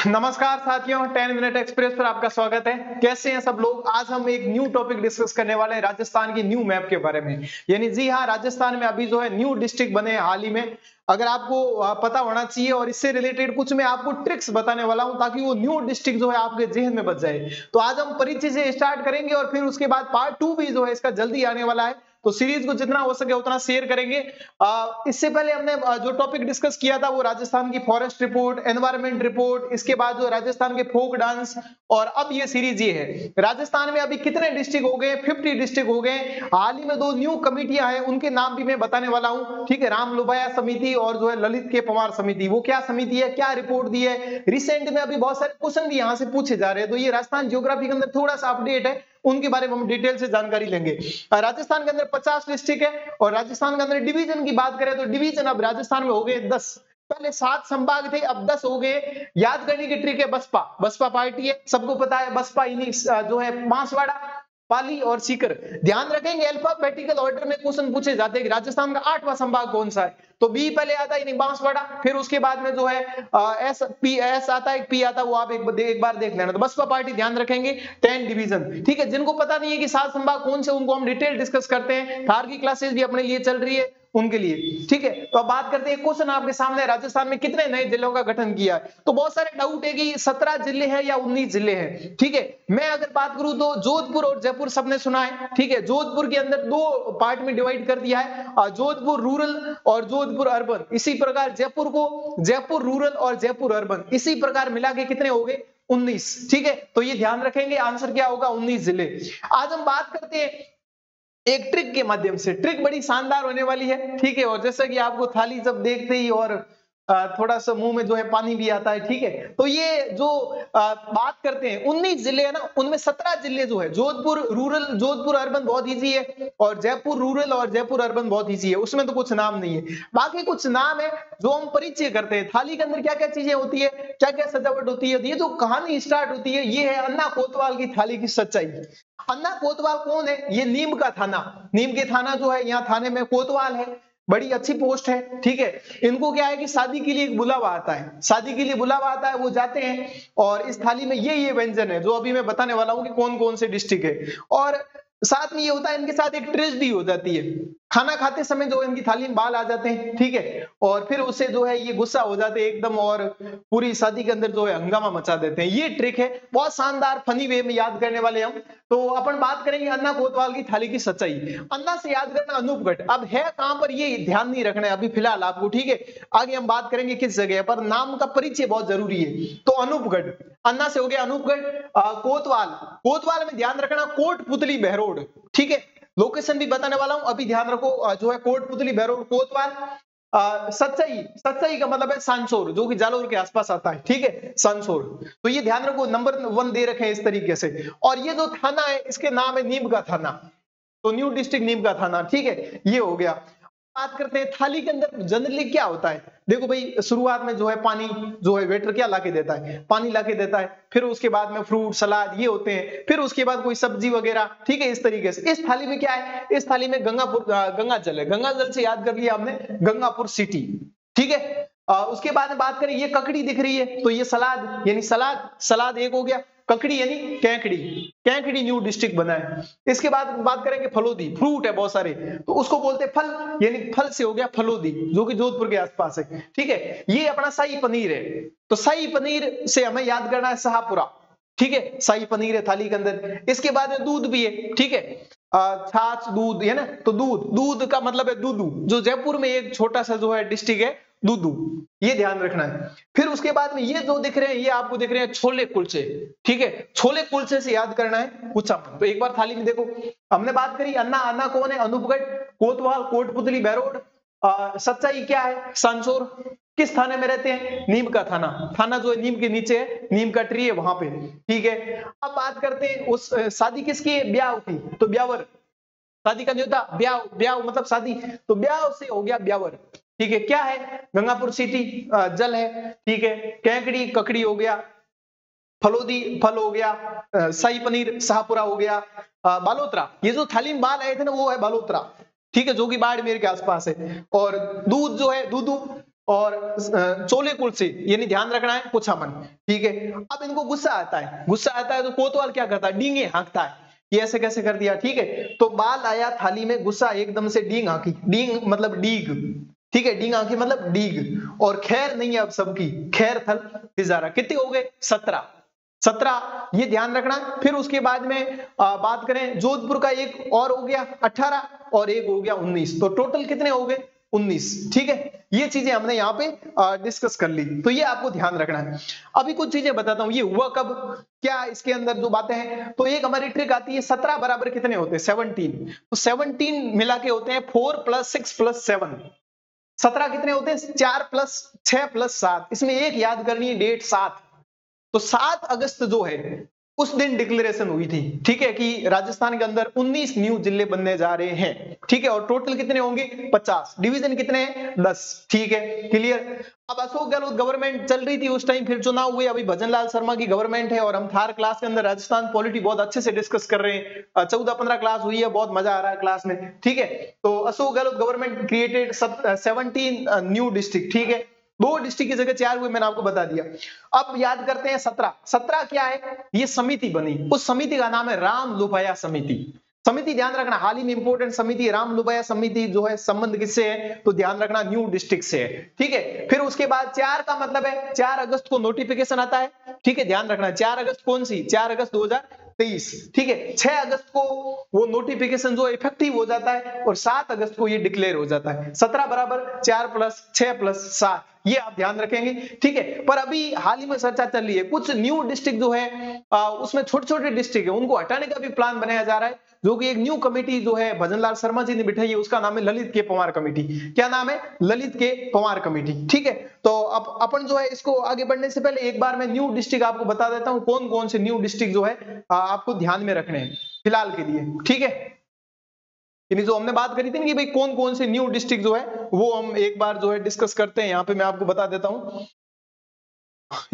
नमस्कार साथियों, 10 minute express पर आपका स्वागत है। कैसे हैं सब लोग। आज हम एक न्यू टॉपिक डिस्कस करने वाले हैं राजस्थान की न्यू मैप के बारे में। यानी जी हाँ, राजस्थान में अभी जो है न्यू डिस्ट्रिक्ट बने हैं हाल ही में। अगर आपको पता होना चाहिए और इससे रिलेटेड कुछ मैं आपको ट्रिक्स बताने वाला हूं ताकि वो न्यू डिस्ट्रिक्ट जो है आपके जेहन में बच जाए। तो आज हम परिचय से स्टार्ट करेंगे और फिर उसके बाद पार्ट 2 भी जो है इसका जल्दी आने वाला है। तो सीरीज को जितना हो सके उतना शेयर करेंगे। इससे पहले हमने जो टॉपिक डिस्कस किया था वो राजस्थान की फॉरेस्ट रिपोर्ट, एनवायरमेंट रिपोर्ट, इसके बाद जो राजस्थान के फोक डांस, और अब ये सीरीज ये है राजस्थान में अभी कितने डिस्ट्रिक्ट हो गए। 50 डिस्ट्रिक्ट हो गए। हाल ही में 2 न्यू कमेटियां हैं, उनके नाम भी मैं बताने वाला हूं। ठीक है, राम लुबाया समिति और जो है ललित के पवार समिति। वो क्या समिति है, क्या रिपोर्ट दी है। रिसेंट में अभी बहुत सारे क्वेश्चन भी यहां से पूछे जा रहे हैं, तो ये राजस्थान ज्योग्राफी के अंदर थोड़ा सा अपडेट है, उनके बारे में हम डिटेल से जानकारी लेंगे। राजस्थान के अंदर 50 डिस्ट्रिक्ट है और राजस्थान के अंदर डिवीजन की बात करें तो डिवीजन अब राजस्थान में हो गए 10। पहले 7 संभाग थे, अब 10 हो गए। याद करने की ट्रिक है, बसपा पार्टी है, सबको पता है। बसपा जो है बांसवाड़ा, पाली और सीकर। ध्यान रखेंगे अल्फाबेटिकल ऑर्डर में क्वेश्चन पूछे जाते हैं कि राजस्थान का 8वां संभाग कौन सा है, तो बी पहले आता है बांसवाड़ा, फिर उसके बाद में जो है एस आता है, पी आता है, वो आप एक बार देख लेना। तो बसपा पार्टी ध्यान रखेंगे। 10 डिवीजन। ठीक है, जिनको पता नहीं है कि 7 संभाग कौन से, उनको हम डिटेल डिस्कस करते हैं। थार की क्लासेस भी अपने लिए चल रही है उनके लिए। ठीक है, तो अब बात करते हैं, क्वेश्चन आपके सामने, राजस्थान में कितने नए जिलों का गठन किया है। तो बहुत सारे डाउट है कि 17 जिले हैं या 19 जिले हैं। ठीक है, मैं अगर बात करूं तो जोधपुर और जयपुर सबने सुना है। ठीक है, जोधपुर के अंदर 2 पार्ट में डिवाइड कर दिया है, जोधपुर रूरल और जोधपुर अर्बन। इसी प्रकार जयपुर को जयपुर रूरल और जयपुर अर्बन, इसी प्रकार मिला के कितने हो गए, 19। ठीक है, तो ये ध्यान रखेंगे, आंसर क्या होगा, 19 जिले। आज हम बात करते हैं एक ट्रिक के माध्यम से। ट्रिक बड़ी शानदार होने वाली है। ठीक है, और जैसा कि आपको थाली जब देखते ही और थोड़ा सा मुंह में जो है पानी भी आता है। ठीक है, तो ये जो बात करते हैं 19 जिले है ना, उनमें 17 जिले जो है जोधपुर रूरल जोधपुर अर्बन बहुत इजी है, और जयपुर रूरल और जयपुर अर्बन बहुत इजी है, उसमें तो कुछ नाम नहीं है। बाकी कुछ नाम है जो हम परिचय करते हैं। थाली के अंदर क्या क्या चीजें होती है, क्या क्या सजावट होती है। ये जो कहानी स्टार्ट होती है ये है अन्ना कोतवाल की थाली की सच्चाई। अन्ना कोतवाल कौन है, ये नीम का थाना, नीम के थाना जो है, यहाँ थाने में कोतवाल है, बड़ी अच्छी पोस्ट है। ठीक है, इनको क्या है कि शादी के लिए एक बुलावा आता है, शादी के लिए बुलावा आता है, वो जाते हैं और इस थाली में ये व्यंजन है जो अभी मैं बताने वाला हूं कि कौन कौन से डिस्ट्रिक्ट है। और साथ में ये होता है, इनके साथ एक ट्रेजेडी हो जाती है। खाना खाते समय जो इनकी थाली में बाल आ जाते हैं। ठीक है, और फिर उससे जो है ये गुस्सा हो जाते हैं एकदम, और पूरी शादी के अंदर जो है हंगामा मचा देते हैं। ये ट्रिक है, बहुत शानदार फनी वे में याद करने वाले हम। तो अपन बात करेंगे अन्ना कोतवाल की थाली की सच्चाई। अन्ना से याद करना अनूपगढ़, अब है कहां पर ये ध्यान नहीं रखना है अभी फिलहाल आपको। ठीक है, आगे हम बात करेंगे किस जगह पर, नाम का परिचय बहुत जरूरी है। तो अनूपगढ़, अन्ना से हो गया अनूपगढ़। कोतवाल, कोतवाल में ध्यान रखना कोटपुतली बहरोड। ठीक है, लोकेशन भी बताने वाला हूं, अभी ध्यान रखो, जो है कोटपुतली बहरोड कोतवाल। सच्चाई, सच्चाई का मतलब है सांसोर, जो कि जालोर के आसपास आता है। ठीक है, सांसोर, तो ये ध्यान रखो, नंबर 1 दे रखे हैं इस तरीके से। और ये जो थाना है इसके नाम है नीम का थाना, तो न्यू डिस्ट्रिक्ट नीम का थाना। ठीक है, ये हो गया। बात करते हैं थाली के अंदर जनरली क्या होता है। देखो भाई, शुरुआत में जो है पानी, जो है वेटर क्या लाके देता है, पानी लाके देता है, फिर उसके बाद में फ्रूट सलाद ये होते हैं, फिर उसके बाद कोई सब्जी वगैरह। ठीक है, इस तरीके से। इस थाली में क्या है, इस थाली में गंगा जल है। गंगा जल से याद कर लिया हमने गंगापुर सिटी। ठीक है, उसके बाद में बात करें, ये ककड़ी दिख रही है, तो ये सलाद, यानी सलाद एक हो गया। ककड़ी यानी कैंकड़ी, कैंकड़ी न्यू डिस्ट्रिक्ट बना है। इसके बाद बात करेंगे फलोदी, फ्रूट है बहुत सारे, तो उसको बोलते हैं फल, यानी फल से हो गया फलोदी, जो कि जोधपुर के आसपास है। ठीक है, ये अपना शाही पनीर है, तो शाही पनीर से हमें याद करना है शाहपुरा। ठीक है, शाही पनीर है थाली के अंदर। इसके बाद में दूध भी है। ठीक है, छाछ दूध है ना, तो दूध का मतलब है दूधू, जो जयपुर में एक छोटा सा जो है डिस्ट्रिक्ट है दूधू, ये ध्यान रखना है। फिर उसके बाद में ये जो दिख रहे हैं, ये आपको दिख रहे हैं छोले कुलचे। ठीक है, छोले कुलचे से याद करना है कुचामन। तो एक बार थाली में देखो, हमने बात करी अन्ना, अन्ना कौन है, अनूपगढ़, कोतवाल, कोटपुतली बहरोड। सच्चाई क्या है, सांसोर। किस थाने में रहते हैं, नीम का थाना, थाना जो है नीम के नीचे है, नीम का ट्री है वहां पे। ठीक है, अब बात करते हैं उस शादी किसकी, ब्याह की, तो ब्यावर, शादी का नहीं होता, ब्याह, ब्याह मतलब शादी, तो ब्याह से हो गया ब्यावर। ठीक है, क्या है, गंगापुर सिटी जल है। ठीक है, कैंकड़ी ककड़ी हो गया, फलोदी फल हो गया, शाही पनीर शाहपुरा हो गया, बालोतरा, ये जो थाली में बाल आए थे ना वो है बालोतरा। ठीक है, जो कि बाड़मेर के आसपास है। और दूध जो है दूधू, और चोले कुलसे यानी ध्यान रखना है कुछामन, ठीक है। अब इनको गुस्सा आता है तो कोतवाल क्या करता है, डींगे हाँकता है। ये ऐसे कैसे कर दिया, ठीक है। तो बाल आया थाली में, गुस्सा एकदम से डींग हाँकी, डींग मतलब डीग, ठीक है, डींग हाँकी मतलब डीग। और खैर नहीं है अब सबकी, खैर थल तिजारा, कितने हो गए 17, ये ध्यान रखना। फिर उसके बाद में बात करें जोधपुर का, एक और हो गया 18 और एक हो गया 19, तो टोटल कितने हो गए 19, ठीक है। ये चीजें हमने यहाँ पे डिस्कस कर ली, तो ये आपको ध्यान रखना है। अभी कुछ चीजें बताता हूँ, ये हुआ कब, क्या इसके अंदर जो बातें हैं। तो एक हमारी ट्रिक आती है, 17 बराबर कितने होते हैं 17, तो 17 मिला के होते हैं 4 + 6 + 7। 17 कितने होते हैं 4 + 6 + 7, इसमें एक याद करनी है डेट 7। तो 7 अगस्त जो है उस दिन डिक्लेरेशन हुई थी, ठीक है, कि राजस्थान के अंदर 19 न्यू जिले बनने जा रहे हैं, ठीक है। और टोटल कितने होंगे 50, डिवीजन कितने हैं 10, ठीक है, क्लियर। अब अशोक गहलोत गवर्नमेंट चल रही थी उस टाइम, फिर चुनाव हुए, अभी भजनलाल शर्मा की गवर्नमेंट है। और हम थार क्लास के अंदर राजस्थान पॉलिटी बहुत अच्छे से डिस्कस कर रहे हैं, 14-15 क्लास हुई है, बहुत मजा आ रहा है क्लास में, ठीक है। तो Ashok Gehlot government created 17 new district, ठीक है। 2 डिस्ट्रिक्ट की जगह 4 हुए, मैंने आपको बता दिया। अब याद करते हैं 17 क्या है, ये समिति बनी, उस समिति का नाम है राम लुभाया समिति। समिति ध्यान रखना, हाल ही में इंपोर्टेंट समिति राम लुभाया समिति जो है, संबंध किससे है, तो ध्यान रखना न्यू डिस्ट्रिक्ट से है, ठीक है। फिर उसके बाद 4 का मतलब है 4 अगस्त को नोटिफिकेशन आता है, ठीक है, ध्यान रखना 4 अगस्त कौन सी, 4 अगस्त 2023, ठीक है। 6 अगस्त को वो नोटिफिकेशन जो इफेक्टिव हो जाता है और 7 अगस्त को ये डिक्लेयर हो जाता है। 17 बराबर 4 + 6 + 7, ये आप ध्यान रखेंगे, ठीक है। पर अभी हाल ही में चर्चा चल रही है, कुछ न्यू डिस्ट्रिक्ट जो है उसमें छोटे छोटे डिस्ट्रिक्ट है, उनको हटाने का भी प्लान बनाया जा रहा है, जो कि एक न्यू कमेटी जो है भजनलाल शर्मा जी ने बिठाई है, उसका नाम है ललित के पंवार कमेटी। क्या नाम है, ललित के पंवार कमेटी, ठीक है। तो अब अपन जो है इसको आगे बढ़ने से पहले एक बार मैं न्यू डिस्ट्रिक्ट आपको बता देता हूं, कौन कौन से न्यू डिस्ट्रिक्ट जो है आपको ध्यान में रखने हैं फिलहाल के लिए, ठीक है। जो हमने बात करी थी ना कि भाई कौन कौन से न्यू डिस्ट्रिक्ट जो है, वो हम एक बार जो है डिस्कस करते हैं। यहाँ पे मैं आपको बता देता हूं,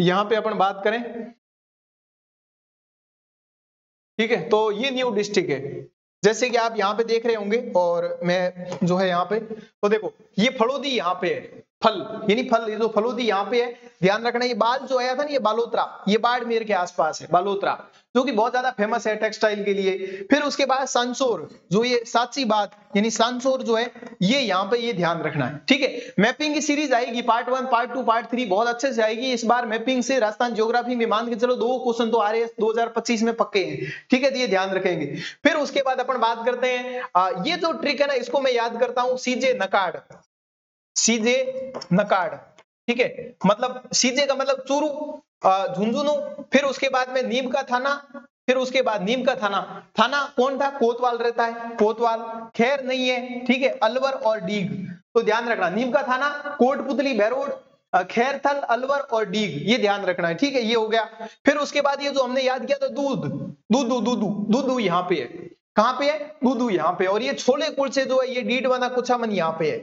यहाँ पे अपन बात करें, ठीक है। तो ये न्यू डिस्ट्रिक्ट है, जैसे कि आप यहाँ पे देख रहे होंगे, और मैं जो है यहाँ पे, तो देखो ये फलोदी यहाँ पे है, फल यानी फल, ये जो फलोदी यहाँ पे है, ध्यान रखना। ये बाल जो आया था ना, ये बालोतरा, ये बाड़मेर के आसपास है बालोतरा, जो कि बहुत ज्यादा फेमस है टेक्सटाइल के लिए। फिर उसके बाद सांसोर, जो ये साची बात यानी सांसोर जो है, ये यहाँ पे, ये ध्यान रखना है, ठीक है। मैपिंग की सीरीज आएगी, पार्ट 1, पार्ट 2, पार्ट 3 बहुत अच्छे से आएगी। इस बार मैपिंग से राजस्थान ज्योग्राफी में मान के चलो 2 क्वेश्चन तो आ रहे हैं 2025 में पक्के हैं, ठीक है, तो ये ध्यान रखेंगे। फिर उसके बाद अपन बात करते हैं, ये जो ट्रिक है ना, इसको मैं याद करता हूं, सीजे नकाड, सीजे नकाड, ठीक है, मतलब सीजे का मतलब चूरू, झुंझुनू, फिर उसके बाद में नीम का थाना, फिर उसके बाद नीम का थाना, थाना कौन था, कोतवाल रहता है, कोतवाल, खैर नहीं है, ठीक है, अलवर और डीग। तो ध्यान रखना, नीम का थाना, कोटपुतली, बहरोड, खैरथल, अलवर और डीग, ये ध्यान रखना है, ठीक है, ये हो गया। फिर उसके बाद ये जो हमने याद किया था दूध, दूधू दूधू दूधू यहाँ पे है, कहां पे है, दूधू यहाँ पे। और ये छोले कुलचे जो है, ये डीडवाना कुछामन यहाँ पे है,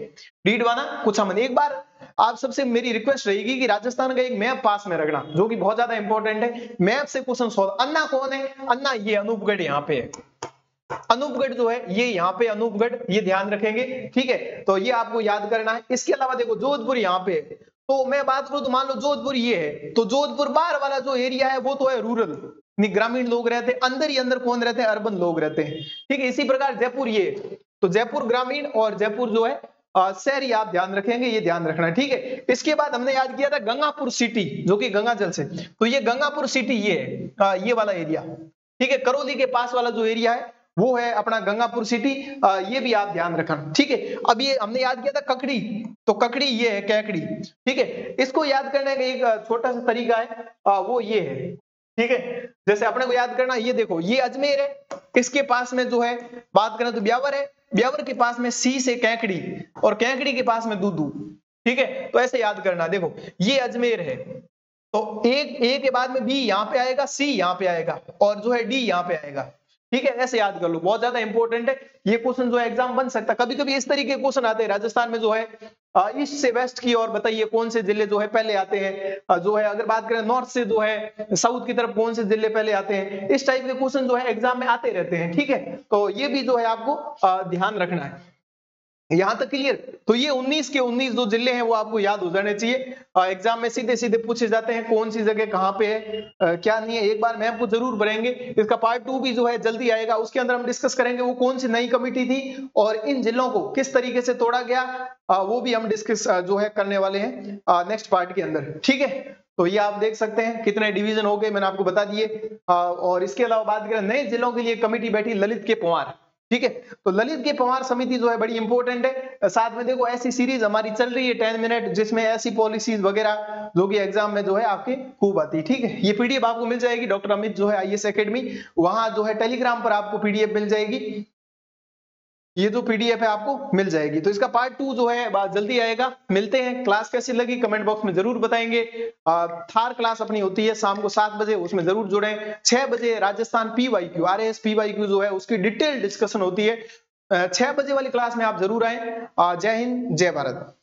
डीडवाना कुछामन। एक बार आप सबसे मेरी रिक्वेस्ट रहेगी कि राजस्थान का एक मैप पास में रखना, जो कि बहुत ज्यादा इंपॉर्टेंट है, मैप से क्वेश्चन सॉल्व। अन्ना कौन है, अन्ना ये अनूपगढ़ यहाँ पे है, अनूपगढ़ जो है ये यहाँ पे अनूपगढ़, ये ध्यान रखेंगे, ठीक है। तो ये आपको याद करना है। इसके अलावा देखो जोधपुर यहाँ पे है, तो मैं बात करूं तो मान लो जोधपुर ये है, तो जोधपुर बाहर वाला जो एरिया है वो तो है रूरल, ग्रामीण लोग रहते हैं, अंदर ही अंदर कौन रहते हैं, अर्बन लोग रहते हैं, ठीक है। इसी प्रकार जयपुर ये, तो जयपुर ग्रामीण और जयपुर जो है शहरी, आप ध्यान रखेंगे, ये ध्यान रखना है, ठीक है। इसके बाद हमने याद किया था गंगापुर सिटी, जो कि गंगाजल से, तो ये गंगापुर सिटी ये है, ये वाला एरिया, ठीक है। करौली के पास वाला जो एरिया है वो है अपना गंगापुर सिटी, ये भी आप ध्यान रखना, ठीक है। अब ये हमने याद किया था ककड़ी, तो ककड़ी ये है कैकड़ी, ठीक है। इसको याद करने का एक छोटा सा तरीका है, वो ये है, ठीक है। जैसे अपने को याद करना, ये देखो ये अजमेर है, इसके पास में जो है बात करें तो ब्यावर है, ब्यावर के पास में सी से कैकड़ी, और कैकड़ी के पास में दूधू, ठीक है। तो ऐसे याद करना, देखो ये अजमेर है, तो एक ए के बाद में बी यहाँ पे आएगा, सी यहाँ पे आएगा, और जो है डी यहाँ पे आएगा, ठीक है। ऐसे याद कर लो, बहुत ज्यादा इंपॉर्टेंट है ये क्वेश्चन, जो है एग्जाम बन सकता है। कभी कभी इस तरीके के क्वेश्चन आते हैं राजस्थान में, जो है ईस्ट से वेस्ट की और बताइए कौन से जिले जो है पहले आते हैं, जो है अगर बात करें नॉर्थ से जो है साउथ की तरफ कौन से जिले पहले आते हैं, इस टाइप के क्वेश्चन जो है एग्जाम में आते रहते हैं, ठीक है। तो ये भी जो है आपको ध्यान रखना है। यहां तक क्लियर। तो ये 19 के 19 जो जिले हैं वो आपको याद हो जाने चाहिए। एग्जाम में सीधे सीधे पूछे जाते हैं कौन सी जगह कहाँ पे है, क्या नहीं है, एक बार मैप को जरूर भरेंगे। इसका पार्ट 2 भी जो है जल्दी आएगा, उसके अंदर हम डिस्कस करेंगे वो कौन सी नई कमेटी थी और इन जिलों को किस तरीके से तोड़ा गया, वो भी हम डिस्कस जो है करने वाले हैं नेक्स्ट पार्ट के अंदर, ठीक है। तो ये आप देख सकते हैं कितने डिवीजन हो गए, मैंने आपको बता दिए। और इसके अलावा बात करें नए जिलों के लिए कमेटी बैठी ललित के पंवार, ठीक है। तो ललित के पंवार समिति जो है बड़ी इंपॉर्टेंट है। साथ में देखो ऐसी सीरीज हमारी चल रही है 10 मिनट, जिसमें ऐसी पॉलिसीज वगैरह जो कि एग्जाम में जो है आपके खूब आती है, ठीक है। ये पीडीएफ आपको मिल जाएगी, डॉक्टर अमित जो है आईएएस एकेडमी, वहां जो है टेलीग्राम पर आपको पीडीएफ मिल जाएगी। ये जो पीडीएफ है आपको मिल जाएगी। तो इसका पार्ट 2 जो है बहुत जल्दी आएगा। मिलते हैं। क्लास कैसी लगी कमेंट बॉक्स में जरूर बताएंगे। थार क्लास अपनी होती है शाम को 7 बजे, उसमें जरूर जुड़ें। 6 बजे राजस्थान पीवाईक्यू आरएएस पीवाईक्यू जो है उसकी डिटेल डिस्कशन होती है। 6 बजे वाली क्लास में आप जरूर आए। जय हिंद, जय भारत।